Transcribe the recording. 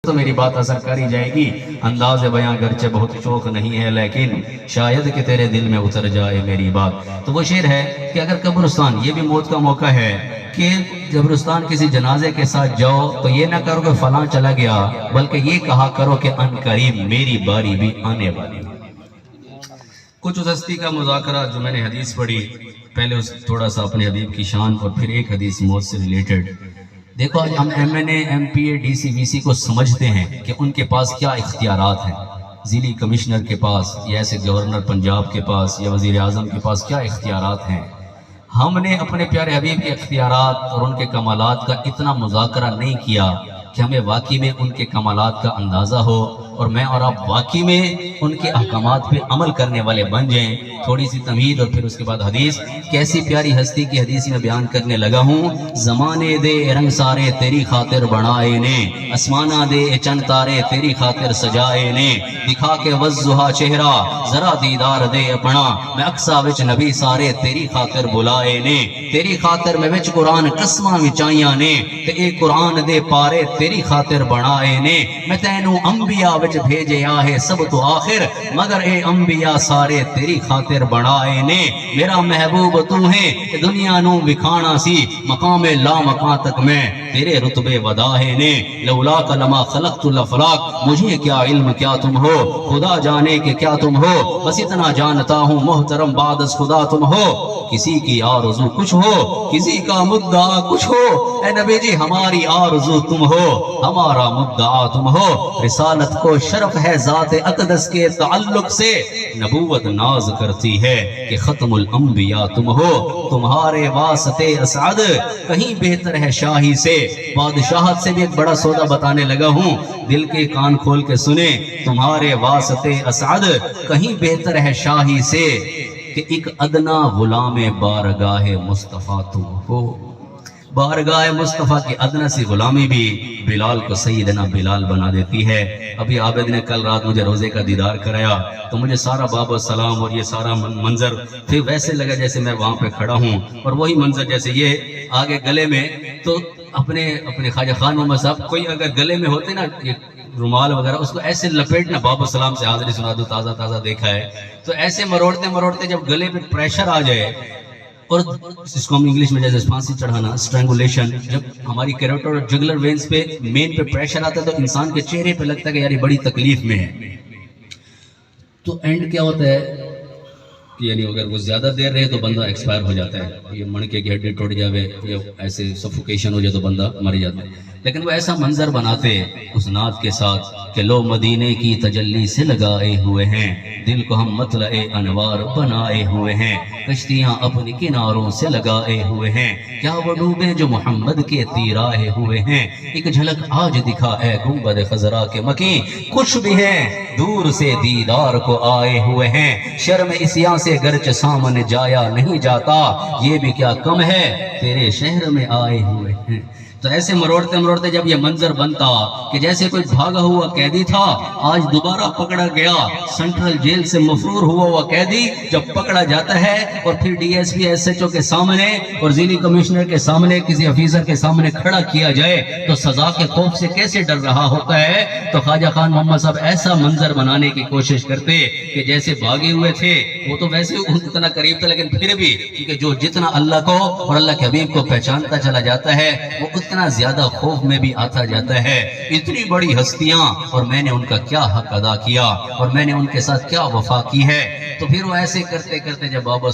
تو میری بات اثر کری جائے گی۔ انداز بیاں گرچہ بہت شوق نہیں ہے لیکن شاید کہ تیرے دل میں اتر جائے میری بات۔ تو وہ شعر ہے کہ اگر قبرستان، یہ بھی موت کا موقع ہے کہ قبرستان کسی جنازے کے ساتھ جاؤ تو یہ نہ کرو کہ فلاں چلا گیا، بلکہ یہ کہا کرو کہ ان قریب میری باری بھی آنے والی۔ کچھ اس ہستی کا مذاکرہ جو میں نے حدیث پڑھی، پہلے تھوڑا سا اپنے حبیب کی شان اور پھر ایک حدیث موت سے ریلیٹڈ۔ دیکھو آج ہم ایم این اے، ایم پی اے، ڈی سی، وی سی کو سمجھتے ہیں کہ ان کے پاس کیا اختیارات ہیں، ضلعی کمشنر کے پاس یا ایسے گورنر پنجاب کے پاس یا وزیر اعظم کے پاس کیا اختیارات ہیں۔ ہم نے اپنے پیارے حبیب کے اختیارات اور ان کے کمالات کا اتنا مذاکرہ نہیں کیا کہ ہمیں واقعی میں ان کے کمالات کا اندازہ ہو اور میں اور آپ واقعی میں ان کے احکامات پہ عمل کرنے والے بن جائیں۔ تھوڑی سی تمہید اور پھر اس کے بعد حدیث۔ کیسی پیاری ہستی کی حدیث میں بیان کرنے لگا ہوں۔ زمانے دے رنگ سارے تیری خاطر بنائے نے، اسمانہ دے چند تارے تیری خاطر سجائے نے، دکھا کے وضحا چہرہ ذرا دیدار دے اپنا، میں اقصا وچ نبی سارے تیری خاطر بلائے نے، تیری خاطر میں وچ قرآن قسماں وچائیاں نے، تے اے قرآن دے پارے تیری خاطر بنائے نے، میں تینوں انبیاء وچ بھیجے آہے سب تو آخر، مگر اے انبیاء سارے تیری خاطر بنائے نے، میرا محبوب تو ہے دنیا نو وکھانا سی، مقام لا مکان تک میں تیرے رتبے وداہے نے، لولا کلمہ خلقت الافلاق، مجھے کیا علم کیا تم ہو، خدا جانے کہ کیا تم ہو، بس اتنا جانتا ہوں محترم بعد از خدا تم ہو، کسی کی آرزو کچھ ہو، کسی کا مدعا کچھ ہو، اے نبی جی ہماری آرزو تم ہو، ہمارا مدعا تم ہو، رسالت کو شرف ہے ذات اقدس کے تعلق سے، نبوت ناز کرتی ہے کہ ختم الانبیاء تم ہو، تمہارے واسطے اسعد کہیں بہتر ہے شاہی سے، بادشاہت سے بھی ایک بڑا سودا بتانے لگا ہوں، دل کے کان کھول کے سنیں، تمہارے واسطے اسعد کہیں بہتر ہے شاہی سے، کہ ایک ادنا غلام بارگاہ مصطفیٰ تم ہو۔ بارگاہ مصطفیٰ کی ادنا سی غلامی بھی بلال کو سیدنا بلال بنا دیتی ہے۔ ابھی عابد نے کل رات مجھے روزے کا دیدار کرایا تو مجھے سارا باب و سلام اور یہ سارا منظر پھر ویسے لگا جیسے میں وہاں پہ کھڑا ہوں، اور وہی منظر جیسے یہ آگے گلے میں تو اپنے خواجہ خان محمد صاحب کوئی اگر گلے میں ہوتے نا رومال وغیرہ، اس کو ایسے لپیٹنا، باب و سلام سے حاضری سنا دو، تازہ تازہ دیکھا ہے، تو ایسے مروڑتے مروڑتے جب گلے پہ پریشر آ جائے، اور اس کو ہم انگلش میں جیسے پھانسی چڑھانا، اسٹرینگولیشن، جب ہماری کیروٹر اور جگلر وینز پہ مین پہ پریشر آتا ہے تو انسان کے چہرے پہ لگتا ہے کہ یار یہ بڑی تکلیف میں ہے۔ تو اینڈ کیا ہوتا ہے کہ یعنی اگر وہ زیادہ دیر رہے تو بندہ ایکسپائر ہو جاتا ہے، یہ مڑکے کی ہڈی ٹوٹ جاوے یا ایسے سفوکیشن ہو جائے تو بندہ مر جاتا ہے، لیکن وہ ایسا منظر بناتے اس نعت کے ساتھ کہ لو مدینے کی تجلی سے لگائے ہوئے ہیں، دل کو ہم مطلع انوار بنائے ہوئے ہیں، کشتیاں اپنی کناروں سے لگائے ہوئے ہیں، کیا وہ ڈوبے جو محمد کے تیر آئے ہوئے ہیں، ایک جھلک آج دکھا اے گنبد خضرا کے مکیں، کچھ بھی ہیں دور سے دیدار کو آئے ہوئے ہیں، شرم اسیاں سے گرچہ سامنے جایا نہیں جاتا، یہ بھی کیا کم ہے تیرے شہر میں آئے ہوئے ہیں۔ تو ایسے مروڑتے مروڑتے جب یہ منظر بنتا کہ جیسے کوئی بھاگا ہوا قیدی تھا آج دوبارہ پکڑا گیا، سینٹرل جیل سے مفرور ہوا قیدی جب پکڑا جاتا ہے اور پھر D S P S H O کے سامنے اور ضلعی کمشنر کے سامنے کسی افیسر کے سامنے کھڑا کیا جائے تو سزا کے خوف سے کیسے ڈر رہا ہوتا ہے۔ تو خواجہ خان محمد صاحب ایسا منظر بنانے کی کوشش کرتے کہ جیسے بھاگے ہوئے تھے، وہ تو ویسے اتنا قریب تھا لیکن پھر بھی کیونکہ جو جتنا اللہ کو اور اللہ کے حبیب کو پہچانتا چلا جاتا ہے وہ اتنا زیادہ خوف میں بھی آتا جاتا ہے۔ اتنی بڑی ہستیاں اور میں نے ان کا کیا حق ادا کیا اور میں نے ان کے ساتھ کیا وفا کی ہے۔ تو پھر وہ ایسے کرتے کرتے جب بابا